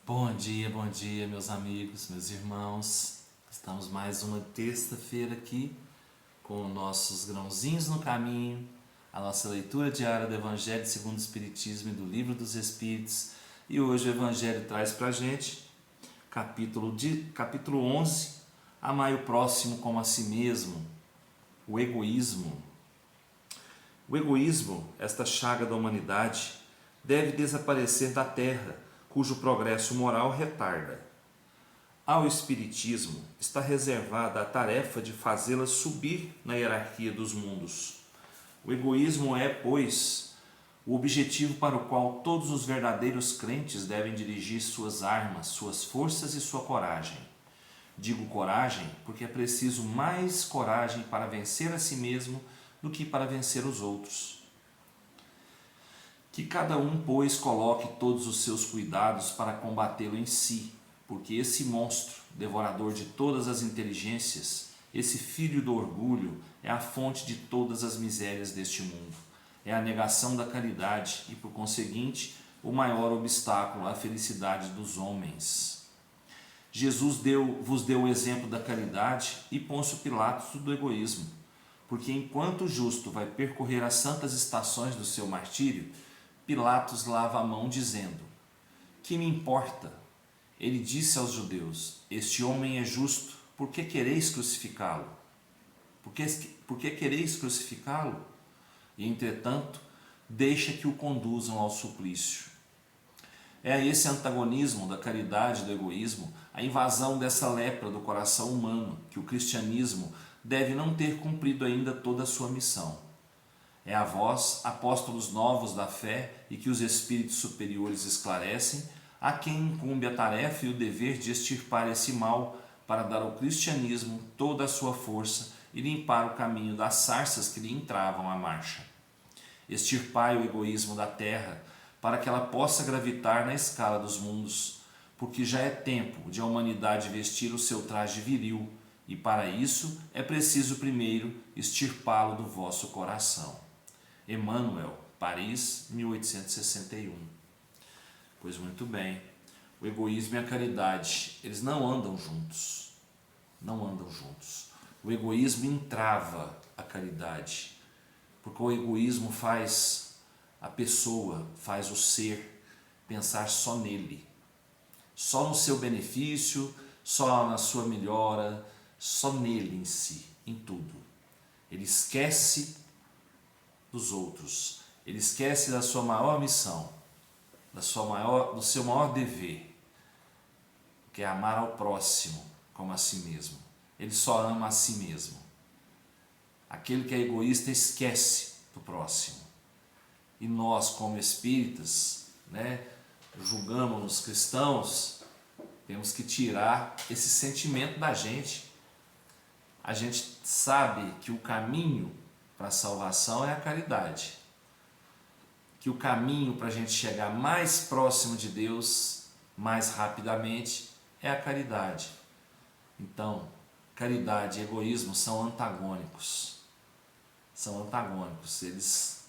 Bom dia, meus amigos, meus irmãos. Estamos mais uma terça-feira aqui com nossos grãozinhos no caminho, a nossa leitura diária do Evangelho segundo o Espiritismo e do Livro dos Espíritos. E hoje o Evangelho traz para a gente capítulo 11, Amai o próximo como a si mesmo, o egoísmo. O egoísmo, esta chaga da humanidade, deve desaparecer da terra, cujo progresso moral retarda. Ao Espiritismo está reservada a tarefa de fazê-la subir na hierarquia dos mundos. O egoísmo é, pois, o objetivo para o qual todos os verdadeiros crentes devem dirigir suas armas, suas forças e sua coragem. Digo coragem porque é preciso mais coragem para vencer a si mesmo do que para vencer os outros. Que cada um, pois, coloque todos os seus cuidados para combatê-lo em si, porque esse monstro, devorador de todas as inteligências, esse filho do orgulho, é a fonte de todas as misérias deste mundo. É a negação da caridade e, por conseguinte, o maior obstáculo à felicidade dos homens. Jesus vos deu o exemplo da caridade e Pôncio Pilatos do egoísmo, porque enquanto o justo vai percorrer as santas estações do seu martírio, Pilatos lava a mão dizendo: que me importa? Ele disse aos judeus: este homem é justo, por que quereis crucificá-lo? Por que quereis crucificá-lo? E entretanto, deixa que o conduzam ao suplício. É esse antagonismo da caridade e do egoísmo, a invasão dessa lepra do coração humano, que o cristianismo deve não ter cumprido ainda toda a sua missão. É a vós, apóstolos novos da fé e que os espíritos superiores esclarecem, a quem incumbe a tarefa e o dever de extirpar esse mal para dar ao cristianismo toda a sua força e limpar o caminho das sarças que lhe entravam a marcha. Extirpai o egoísmo da terra para que ela possa gravitar na escala dos mundos, porque já é tempo de a humanidade vestir o seu traje viril e para isso é preciso primeiro extirpá-lo do vosso coração. Emmanuel, Paris, 1861. Pois muito bem, o egoísmo e a caridade, eles não andam juntos. Não andam juntos. O egoísmo entrava a caridade, porque o egoísmo faz a pessoa, faz o ser pensar só nele, só no seu benefício, só na sua melhora, só nele em si, em tudo. Ele esquece dos outros, ele esquece da sua maior missão, do seu maior dever, que é amar ao próximo como a si mesmo. Ele só ama a si mesmo. Aquele que é egoísta esquece do próximo. E nós, como espíritas, julgamos-nos cristãos, temos que tirar esse sentimento da gente. A gente sabe que o caminho para a salvação é a caridade, que o caminho para a gente chegar mais próximo de Deus, mais rapidamente, é a caridade. Então, caridade e egoísmo são antagônicos. São antagônicos, eles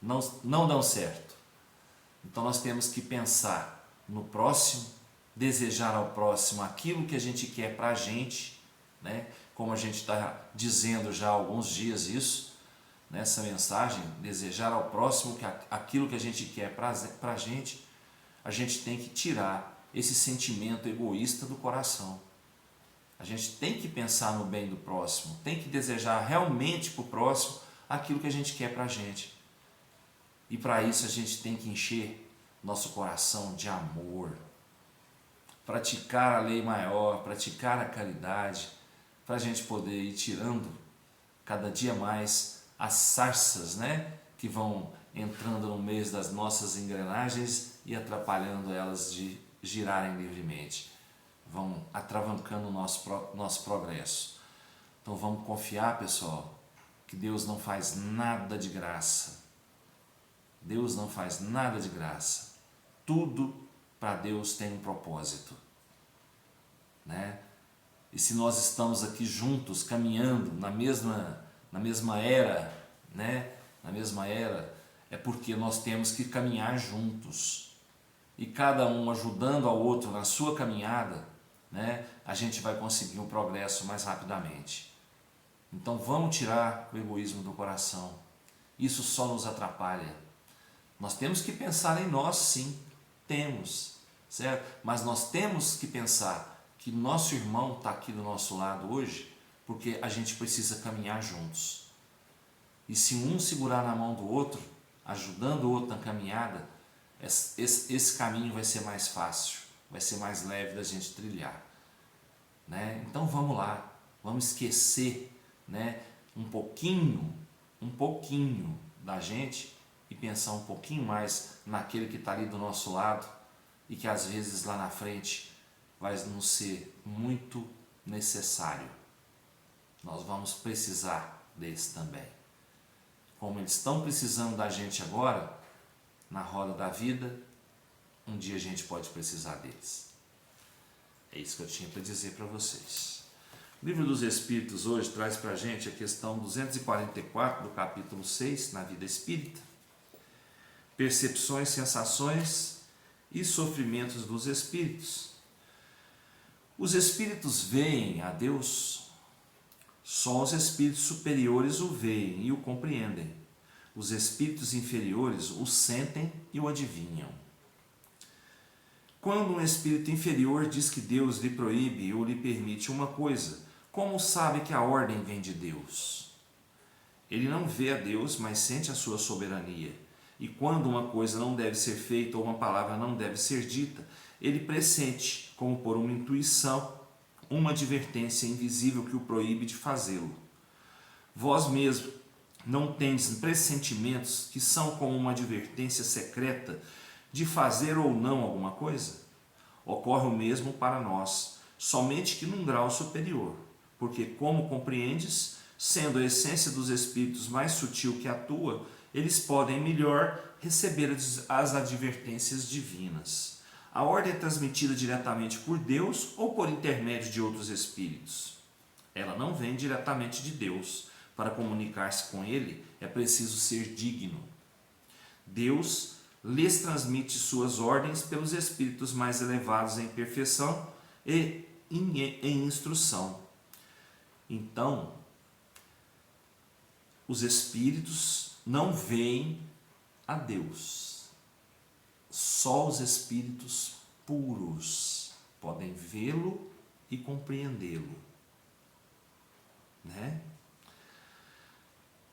não dão certo. Então nós temos que pensar no próximo, desejar ao próximo aquilo que a gente quer para a gente, como a gente está dizendo já há alguns dias isso, nessa mensagem, desejar ao próximo aquilo que a gente quer para a gente tem que tirar esse sentimento egoísta do coração. A gente tem que pensar no bem do próximo, tem que desejar realmente para o próximo aquilo que a gente quer para a gente. E para isso a gente tem que encher nosso coração de amor, praticar a lei maior, praticar a caridade, para a gente poder ir tirando cada dia mais as sarças, que vão entrando no meio das nossas engrenagens e atrapalhando elas de girarem livremente, vão atravancando o nosso progresso. Então vamos confiar, pessoal, que Deus não faz nada de graça. Deus não faz nada de graça. Tudo para Deus tem um propósito, E se nós estamos aqui juntos, caminhando na mesma era, Na mesma era, é porque nós temos que caminhar juntos. e cada um ajudando ao outro na sua caminhada, né, a gente vai conseguir um progresso mais rapidamente. Então vamos tirar o egoísmo do coração. Isso só nos atrapalha. Nós temos que pensar em nós, sim, temos, certo? Mas nós temos que pensar que nosso irmão está aqui do nosso lado hoje, porque a gente precisa caminhar juntos. E se um segurar na mão do outro, ajudando o outro na caminhada, esse caminho vai ser mais fácil, vai ser mais leve da gente trilhar, né? Então vamos lá, vamos esquecer, né, um pouquinho da gente e pensar um pouquinho mais naquele que está ali do nosso lado e que às vezes lá na frente vai nos ser muito necessário. Nós vamos precisar desse também. Como eles estão precisando da gente agora, na roda da vida, um dia a gente pode precisar deles. É isso que eu tinha para dizer para vocês. O Livro dos Espíritos hoje traz para a gente a questão 244 do capítulo 6, na vida espírita. Percepções, sensações e sofrimentos dos espíritos. Os espíritos veem a Deus. Só os espíritos superiores o veem e o compreendem. Os espíritos inferiores o sentem e o adivinham. Quando um espírito inferior diz que Deus lhe proíbe ou lhe permite uma coisa, como sabe que a ordem vem de Deus? Ele não vê a Deus, mas sente a sua soberania. E quando uma coisa não deve ser feita ou uma palavra não deve ser dita, ele pressente, como por uma intuição, uma advertência invisível que o proíbe de fazê-lo. Vós mesmo não tendes pressentimentos que são como uma advertência secreta de fazer ou não alguma coisa? Ocorre o mesmo para nós, somente que num grau superior, porque como compreendes, sendo a essência dos espíritos mais sutil que atua, eles podem melhor receber as advertências divinas. A ordem é transmitida diretamente por Deus ou por intermédio de outros espíritos? Ela não vem diretamente de Deus. Para comunicar-se com Ele, é preciso ser digno. Deus lhes transmite suas ordens pelos espíritos mais elevados em perfeição e em instrução. Então, os espíritos não veem a Deus. Só os espíritos puros podem vê-lo e compreendê-lo, né?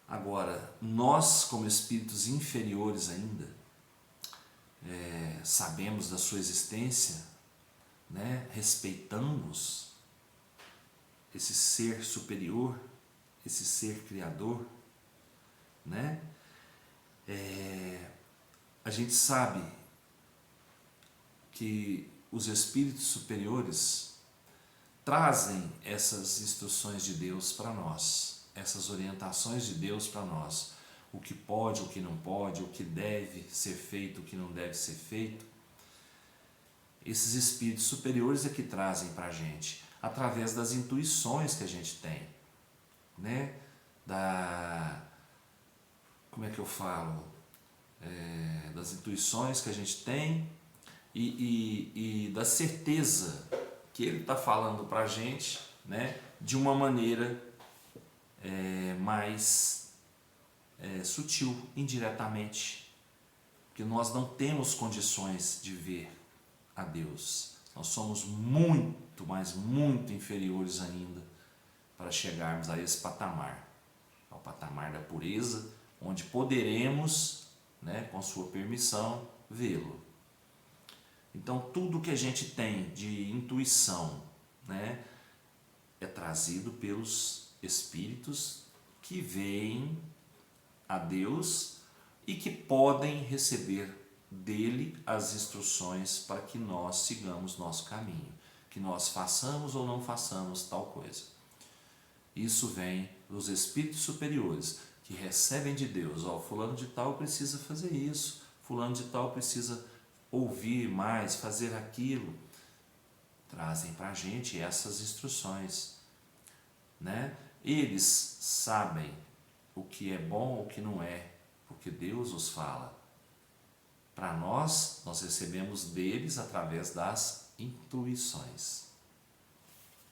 Agora, nós como espíritos inferiores ainda, sabemos da sua existência, né? Respeitamos esse ser superior, esse ser criador, né? A gente sabe que os espíritos superiores trazem essas instruções de Deus para nós, essas orientações de Deus para nós, o que pode, o que não pode, o que deve ser feito, o que não deve ser feito. Esses espíritos superiores é que trazem para a gente, através das intuições que a gente tem, né? Como é que eu falo? Das intuições que a gente tem e da certeza que ele está falando para a gente, né, de uma maneira mais sutil, indiretamente, porque nós não temos condições de ver a Deus. Nós somos muito, mas muito inferiores ainda para chegarmos a esse patamar, ao patamar da pureza, onde poderemos, né, com sua permissão, vê-lo. Então, tudo que a gente tem de intuição, né, é trazido pelos espíritos que veem a Deus e que podem receber dele as instruções para que nós sigamos nosso caminho, que nós façamos ou não façamos tal coisa. Isso vem dos espíritos superiores, que recebem de Deus: ó, fulano de tal precisa fazer isso, fulano de tal precisa ouvir mais, fazer aquilo. Trazem para a gente essas instruções, né? Eles sabem o que é bom ou o que não é, porque Deus os fala. Para nós recebemos deles através das intuições,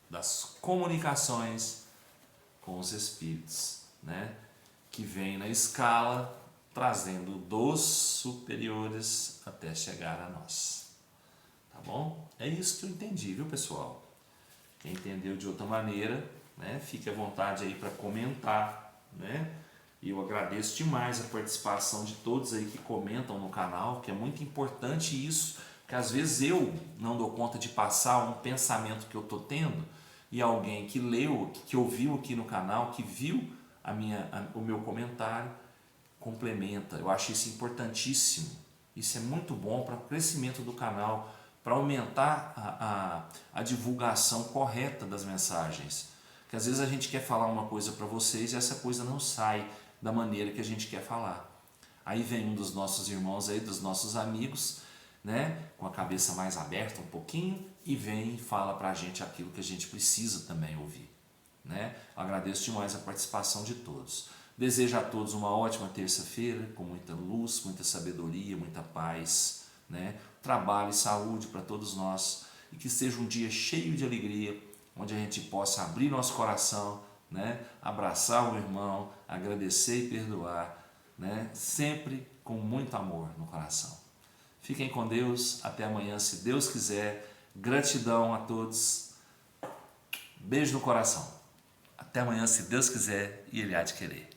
das comunicações com os espíritos, né? Que vem na escala trazendo dos superiores até chegar a nós. Tá bom? É isso que eu entendi, viu, pessoal? Quem entendeu de outra maneira, né, fique à vontade aí para comentar, né? E eu agradeço demais a participação de todos aí que comentam no canal, que é muito importante isso, porque às vezes eu não dou conta de passar um pensamento que eu estou tendo e alguém que leu, que ouviu aqui no canal, que viu o meu comentário, complementa. Eu acho isso importantíssimo. Isso é muito bom para o crescimento do canal, para aumentar a divulgação correta das mensagens. Porque às vezes a gente quer falar uma coisa para vocês e essa coisa não sai da maneira que a gente quer falar. Aí vem um dos nossos irmãos aí, dos nossos amigos, né, com a cabeça mais aberta um pouquinho, e vem e fala para a gente aquilo que a gente precisa também ouvir, né? Eu agradeço demais a participação de todos. Desejo a todos uma ótima terça-feira, com muita luz, muita sabedoria, muita paz, né? Trabalho e saúde para todos nós, e que seja um dia cheio de alegria, onde a gente possa abrir nosso coração, né? Abraçar o irmão, agradecer e perdoar, né? Sempre com muito amor no coração. Fiquem com Deus, até amanhã, se Deus quiser. Gratidão a todos, beijo no coração. Até amanhã, se Deus quiser e Ele há de querer.